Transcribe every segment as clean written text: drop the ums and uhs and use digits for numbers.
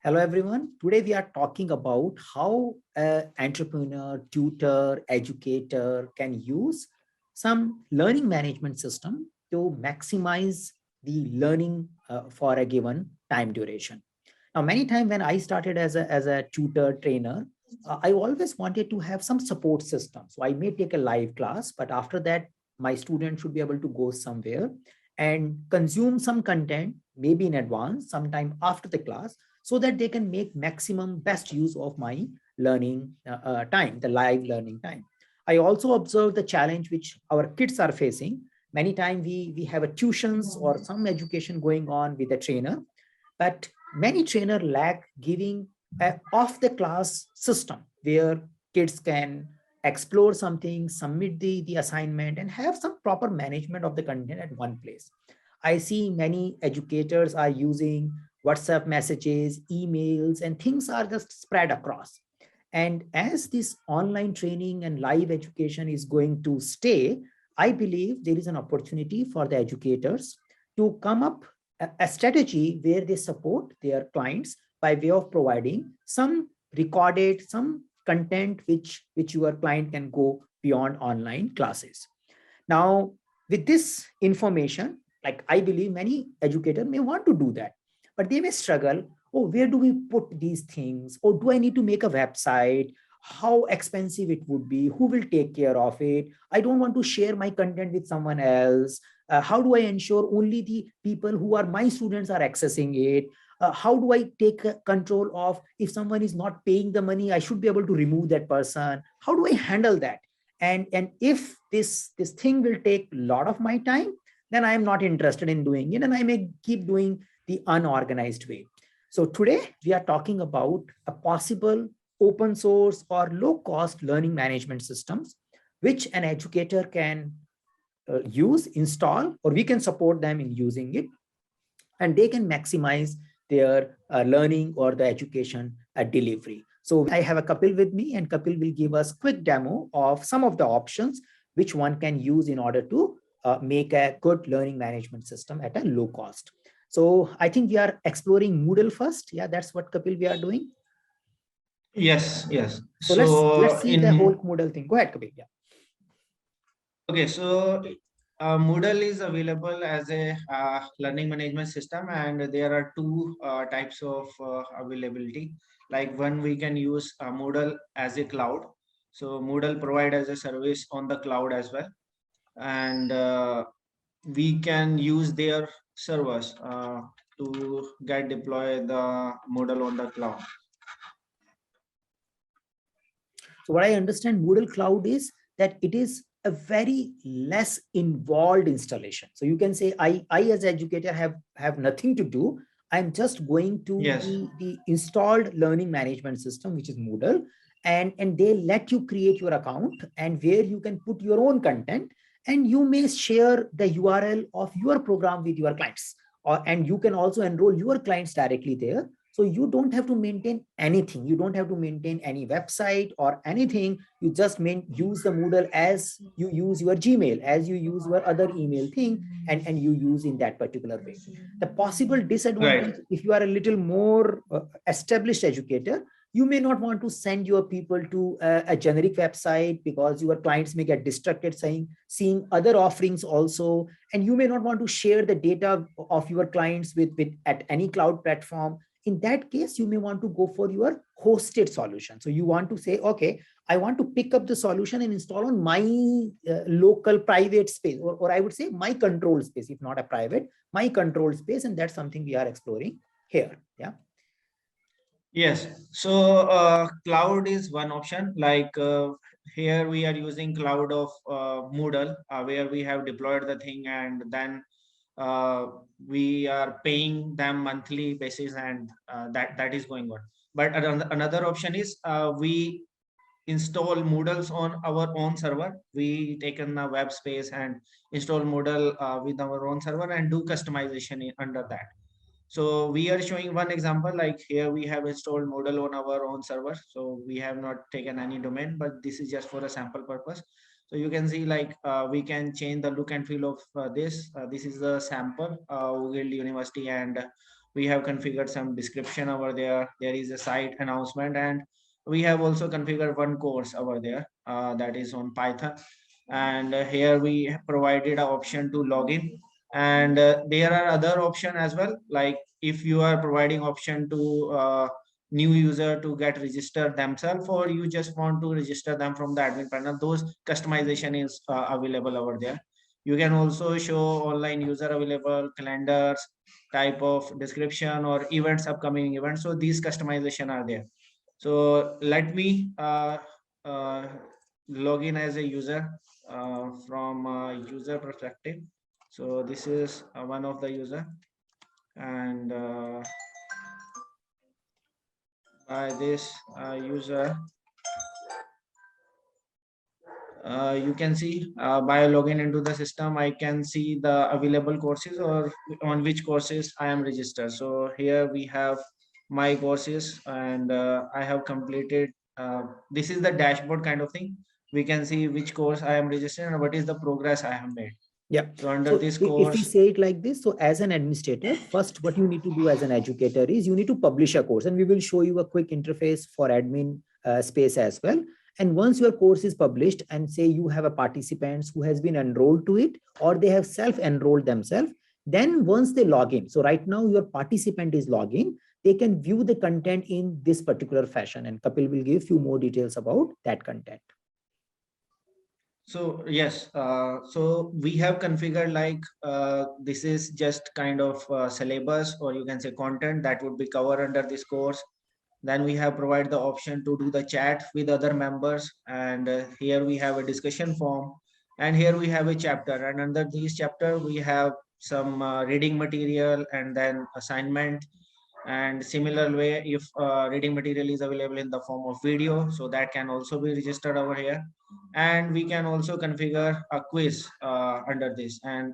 Hello, everyone. Today we are talking about how an entrepreneur, tutor, educator can use some learning management system to maximize the learning for a given time duration. Now, many times when I started as a tutor trainer, I always wanted to have some support system. So I may take a live class, but after that, my student should be able to go somewhere and consume some content, maybe in advance, sometime after the class, so that they can make maximum best use of my learning time, the live learning time. I also observe the challenge which our kids are facing. Many times we have a tuitions or some education going on with a trainer, but many trainer lack giving a off the class system where kids can explore something, submit the assignment, and have some proper management of the content at one place. I see many educators are using WhatsApp messages, emails, and things are just spread across. And as this online training and live education is going to stay, I believe there is an opportunity for the educators to come up a strategy where they support their clients by way of providing some recorded, some content which your client can go beyond online classes. Now, with this information, like I believe many educators may want to do that, but they may struggle. Oh, where do we put these things? Or do I need to make a website? How expensive it would be? Who will take care of it? I don't want to share my content with someone else. How do I ensure only the people who are my students are accessing it? How do I take control of if someone is not paying the money? I should be able to remove that person. How do I handle that? And if this thing will take a lot of my time, then I am not interested in doing it, and I may keep doing the unorganized way. So today we are talking about a possible open source or low cost learning management systems which an educator can use, install, or we can support them in using it, and they can maximize their learning or the education delivery. So I have a Kapil with me, and Kapil will give us quick demo of some of the options which one can use in order to make a good learning management system at a low cost. So I think we are exploring Moodle first. Yeah, that's what, Kapil, we are doing. Yes, yes. So let's So see the whole in Moodle thing. Go ahead, Kapil. Yeah. okay, so Moodle is available as a learning management system, and there are two types of availability. Like one, we can use Moodle as a cloud. So Moodle provide as a service on the cloud as well, and we can use their servers to get deploy the Moodle on the cloud. So what I understand Moodle Cloud is that it is a very less involved installation. So you can say I as educator have nothing to do. I'm just going to Yes, the installed learning management system, which is Moodle, and they let you create your account and where you can put your own content, and you may share the URL of your program with your clients, or and you can also enroll your clients directly there. So you don't have to maintain anything. You don't have to maintain any website or anything. You just use the Moodle as you use your Gmail, as you use your other email thing, and you use in that particular way. The possible right. disadvantage, if you are a little more established educator, you may not want to send your people to a generic website because your clients may get distracted seeing other offerings also, and you may not want to share the data of your clients with at any cloud platform. In that case, you may want to go for your hosted solution. So you want to say, okay, I want to pick up the solution and install on my local private space, or I would say my control space, if not a private, my control space. And that's something we are exploring here. Yeah. Yes, so cloud is one option. Like here we are using cloud of Moodle, where we have deployed the thing, and then uh, we are paying them monthly basis, and that is going on. But another option is we install Moodles on our own server. We taken a web space and install Moodle with our own server and do customization under that. So we are showing one example, like here we have installed Moodle on our own server. So we have not taken any domain, but this is just for a sample purpose. So you can see like we can change the look and feel of this. This is the sample, Google University, and We have configured some description over there. There is a site announcement, and we have also configured one course over there that is on Python. And here we have provided an option to log in, and there are other option as well, like if you are providing option to new user to get registered themselves, or you just want to register them from the admin panel, those customization is available over there. You can also show online user available, calendars, type of description, or events, upcoming events. So these customization are there. So let me uh, log in as a user from user perspective. So this is one of the user, and by this user, you can see by logging into the system, I can see the available courses or on which courses I am registered. So here we have my courses, and I have completed. This is the dashboard kind of thing. We can see which course I am registered and what is the progress I have made. Yeah. So under So this if we course, say it like this, so as an administrator, first what you need to do as an educator is you need to publish a course, and we will show you a quick interface for admin space as well. And once your course is published, and say you have a participants who has been enrolled to it, or they have self-enrolled themselves, then once they log in, so right now your participant is logging, they can view the content in this particular fashion, and Kapil will give few more details about that content. so yes, so we have configured like this is just kind of syllabus, or you can say content that would be covered under this course. Then we have provided the option to do the chat with other members, and here we have a discussion form, and here we have a chapter, and under this chapter we have some reading material and then assignment. And similar way, if reading material is available in the form of video, so that can also be registered over here. And we can also configure a quiz under this. And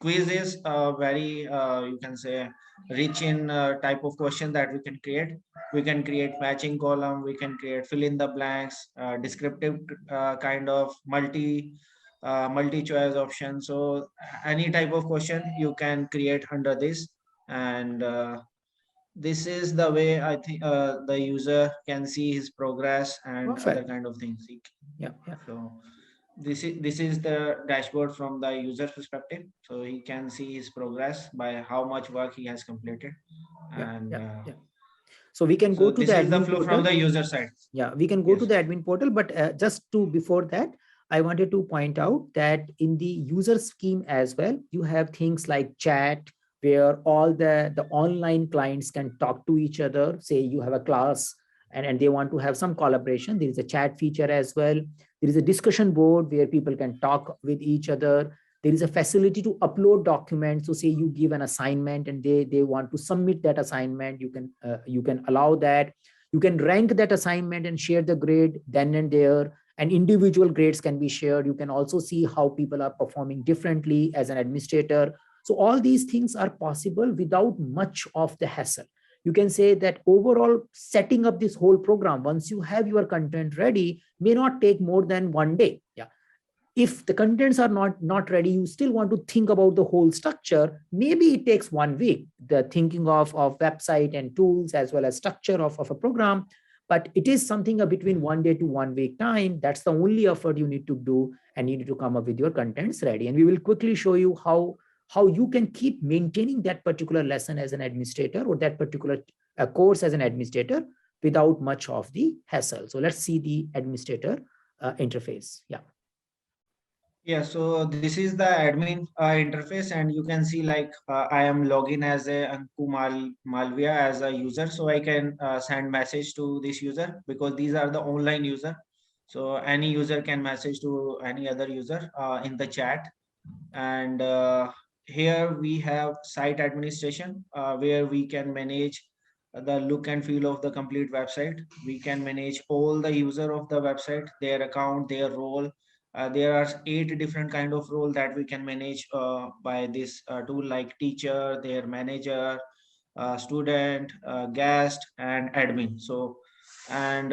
quiz is very you can say rich in type of question that we can create. We can create matching column, we can create fill in the blanks, descriptive kind of multi choice option. So any type of question you can create under this. And this is the way I think the user can see his progress and other Perfect. kind of things. Yeah, yeah. So this is the dashboard from the user perspective. So he can see his progress by how much work he has completed. Yeah, And yeah, yeah. So we can go so to this the is the admin flow from portal. the user side. Yeah, we can go to Yes. the admin portal, but just to before that, I wanted to point out that in the user scheme as well, you have things like chat, where all the online clients can talk to each other. Say you have a class, and they want to have some collaboration. There is a chat feature as well. There is a discussion board where people can talk with each other. There is a facility to upload documents. So say you give an assignment and they want to submit that assignment, you can allow that. You can rank that assignment and share the grade then and there, and individual grades can be shared. You can also see how people are performing differently as an administrator. So all these things are possible without much of the hassle. You can say that overall setting up this whole program, once you have your content ready, may not take more than 1 day. Yeah. If the contents are not ready, you still want to think about the whole structure, maybe it takes 1 week, the thinking of website and tools as well as structure of a program. But it is something between 1 day to 1 week time. That's the only effort you need to do, and you need to come up with your contents ready. And we will quickly show you how you can keep maintaining that particular lesson as an administrator, or that particular course as an administrator, without much of the hassle. So let's see the administrator interface. Yeah. Yeah, so this is the admin interface, and you can see like I am login as a Anku Malvia as a user, so I can send message to this user because these are the online user. So any user can message to any other user in the chat. And here we have site administration where we can manage the look and feel of the complete website. We can manage all the user of the website, their account, their role. There are 8 different kind of role that we can manage by this tool, like teacher, their manager, student, guest, and admin. So and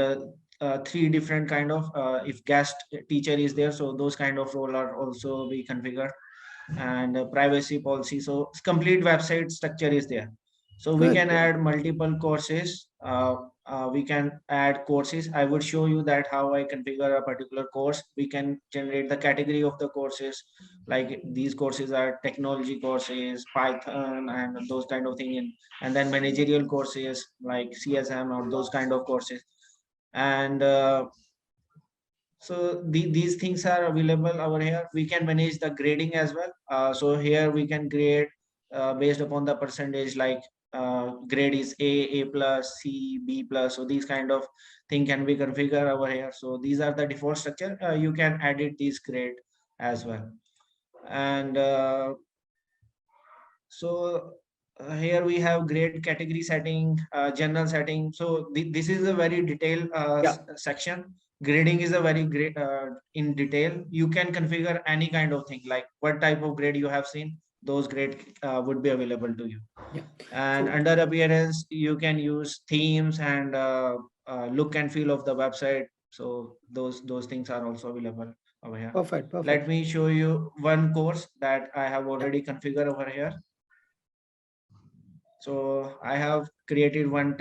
3 different kind of if guest teacher is there, so those kind of role are also be configured. And privacy policy, so complete website structure is there. So we Good, can good. add multiple courses. We can add courses. I would show you that how I configure a particular course. We can generate the category of the courses. Like these courses are technology courses, Python, and those kind of thing. And then managerial courses like CSM or those kind of courses. And so these things are available over here. We can manage the grading as well. So here we can grade based upon the percentage, like grade is A plus, C, B plus. So these kind of thing can be configured over here. So these are the default structure. You can edit these grade as well. And so here we have grade category setting, general setting. So this is a very detailed Yeah, section. Grading is a very great in detail. You can configure any kind of thing, like what type of grade you have seen, those grade would be available to you. yeah. And So under appearance, you can use themes and look and feel of the website. So those things are also available over here. perfect, Let perfect. me show you one course that I have Yeah. already configured over here. So I have created one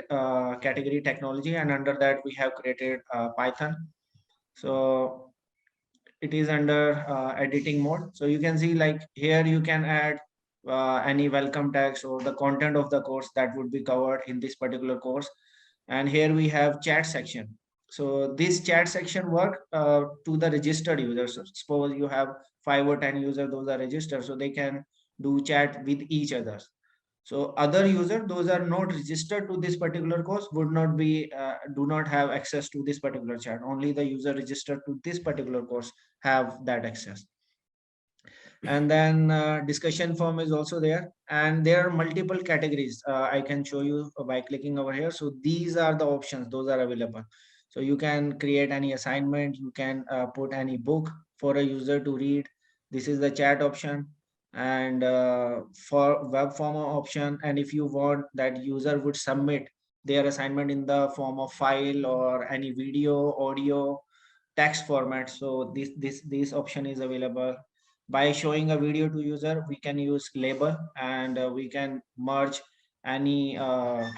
category technology, and under that we have created Python. So it is under editing mode. So you can see, like here you can add any welcome text or the content of the course that would be covered in this particular course. And here we have chat section. So this chat section work to the registered users. So suppose you have 5 or 10 users, those are registered, so they can do chat with each other. So other user, those are not registered to this particular course, would not be do not have access to this particular chat. Only the user registered to this particular course have that access. And then discussion form is also there, and there are multiple categories. I can show you by clicking over here. So these are the options, those are available. So you can create any assignment, you can put any book for a user to read. This is the chat option. And for web form option, and if you want that user would submit their assignment in the form of file or any video, audio, text format. So this option is available. By showing a video to user, we can use label, and we can merge any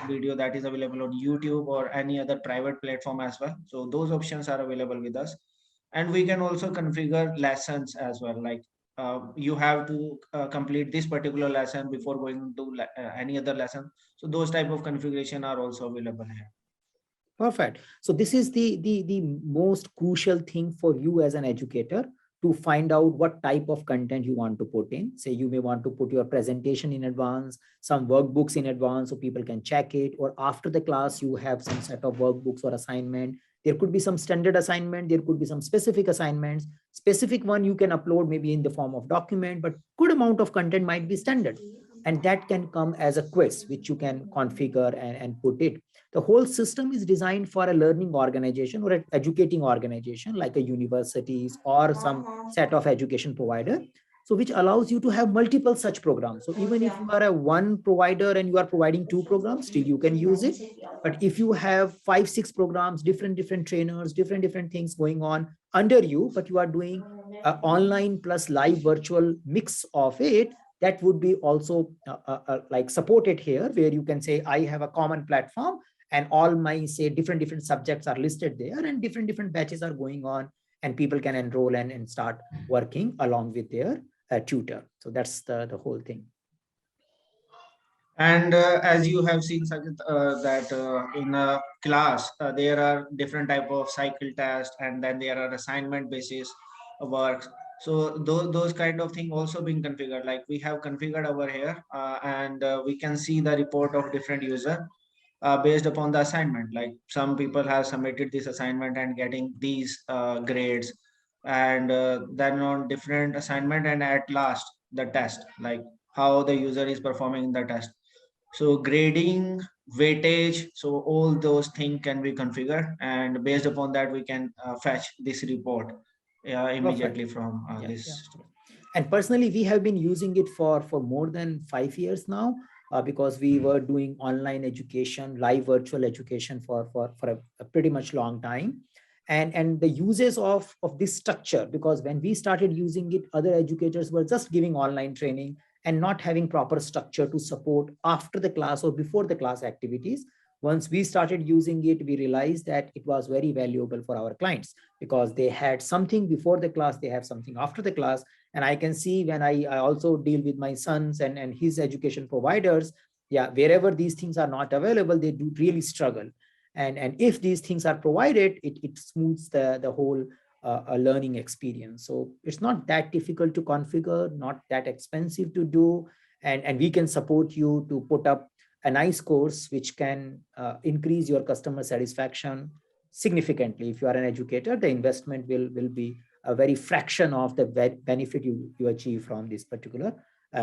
video that is available on YouTube or any other private platform as well. So those options are available with us. And we can also configure lessons as well, like you have to complete this particular lesson before going to any other lesson. So those type of configuration are also available here. Perfect. So this is the most crucial thing for you as an educator, to find out what type of content you want to put in. Say you may want to put your presentation in advance, some workbooks in advance so people can check it, or after the class you have some set of workbooks or assignment. There could be some standard assignment, there could be some specific assignments. Specific one you can upload maybe in the form of document, but good amount of content might be standard. And that can come as a quiz, which you can configure and put it. The whole system is designed for a learning organization or an educating organization like a universities or some set of education provider. So which allows you to have multiple such programs. So even if you are a one provider and you are providing two programs, still you can use it. But if you have 5 6 programs, different trainers, different things going on under you, but you are doing online plus live virtual mix of it, that would be also like supported here, where you can say I have a common platform and all my say different subjects are listed there, and different batches are going on, and people can enroll and start working along with their tutor. So that's the whole thing. And as you have seen, Sajid, that in a class, there are different type of cycle tests, and then there are assignment basis works. So those kind of thing also being configured. Like we have configured over here, and we can see the report of different user based upon the assignment. Like some people have submitted this assignment and getting these grades, and then on different assignment, and at last the test, like how the user is performing in the test. So grading, weightage, so all those things can be configured, and based upon that, we can fetch this report Perfect. immediately from Yeah, yeah. this. And personally, we have been using it for more than 5 years now, because we were doing online education, live virtual education for a pretty much long time. And the uses of this structure, because when we started using it, other educators were just giving online training and not having proper structure to support after the class or before the class activities. Once we started using it, we realized that it was very valuable for our clients because they had something before the class, they have something after the class. And I can see when I also deal with my sons and his education providers, yeah, wherever these things are not available, they do really struggle. And if these things are provided, it smooths the whole learning experience. So it's not that difficult to configure, not that expensive to do, and we can support you to put up a nice course which can increase your customer satisfaction significantly. If you are an educator, the investment will be a very fraction of the benefit you achieve from this particular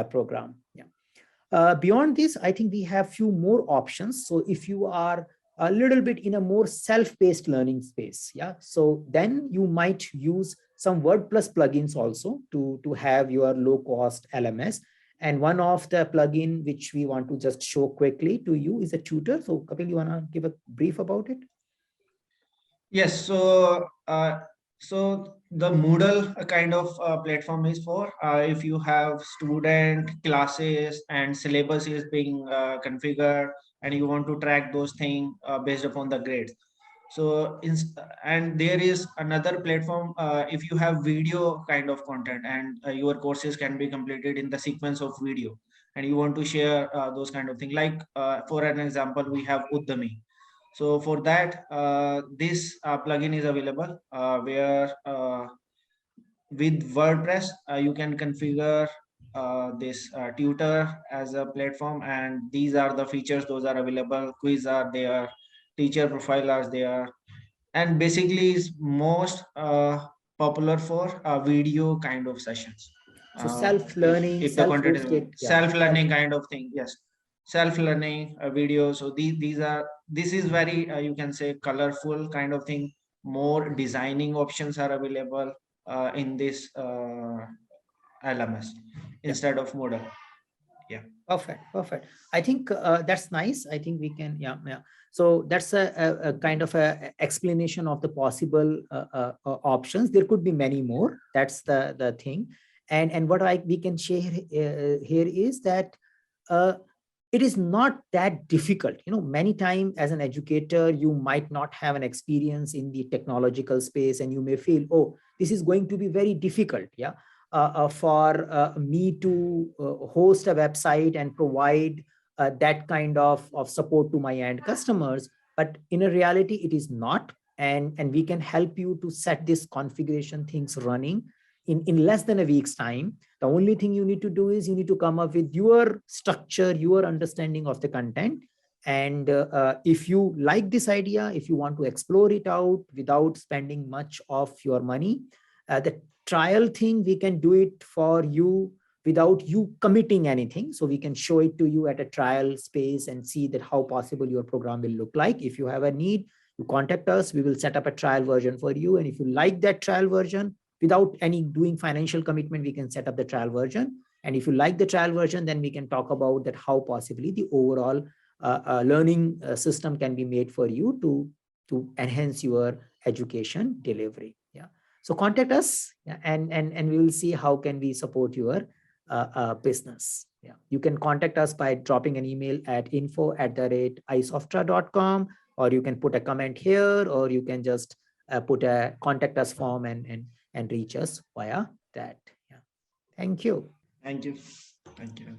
program. Yeah. Beyond this, I think we have few more options. So if you are a little bit in a more self-paced learning space, yeah, so then you might use some WordPress plugins also to have your low-cost LMS. And one of the plugin which we want to just show quickly to you is a tutor. So Kapil, you want to give a brief about it? Yes, so the Moodle kind of platform is for if you have student classes and syllabus is being configured and you want to track those things based upon the grades. So and there is another platform if you have video kind of content and your courses can be completed in the sequence of video and you want to share those kind of things. Like for an example, we have Uddami. So for that, this plugin is available where with WordPress, you can configure this tutor as a platform, and these are the features. Those are available. Quiz are there, teacher profile are there, and basically is most popular for video kind of sessions. So If self-learning, the content is self-hosted, yeah, self-learning kind of thing, yes, self-learning video. So this is very you can say colorful kind of thing. More designing options are available in this LMS yeah. instead of Moodle. Yeah. Perfect, perfect. I think that's nice. I think we can, yeah, yeah. So that's a kind of a explanation of the possible options. There could be many more. That's the thing. And what we can share here is that uh, it is not that difficult. You know, many times as an educator, you might not have an experience in the technological space, and you may feel, oh, this is going to be very difficult. Yeah, for me to host a website and provide that kind of support to my end customers. But in a reality, it is not. And we can help you to set this configuration things running in less than a week's time. The only thing you need to do is you need to come up with your structure, your understanding of the content. And if you like this idea, if you want to explore it out without spending much of your money, the trial thing, we can do it for you without you committing anything. So we can show it to you at a trial space and see that how possible your program will look like. If you have a need, you contact us, we will set up a trial version for you. And if you like that trial version, without any doing financial commitment, we can set up the trial version. And if you like the trial version, then we can talk about that how possibly the overall learning system can be made for you to enhance your education delivery. Yeah. So contact us, yeah, and we will see how can we support your business. Yeah. You can contact us by dropping an email at info@isoftra.com, or you can put a comment here, or you can just put a contact us form and reach us via that. Yeah. Thank you. Thank you. Thank you.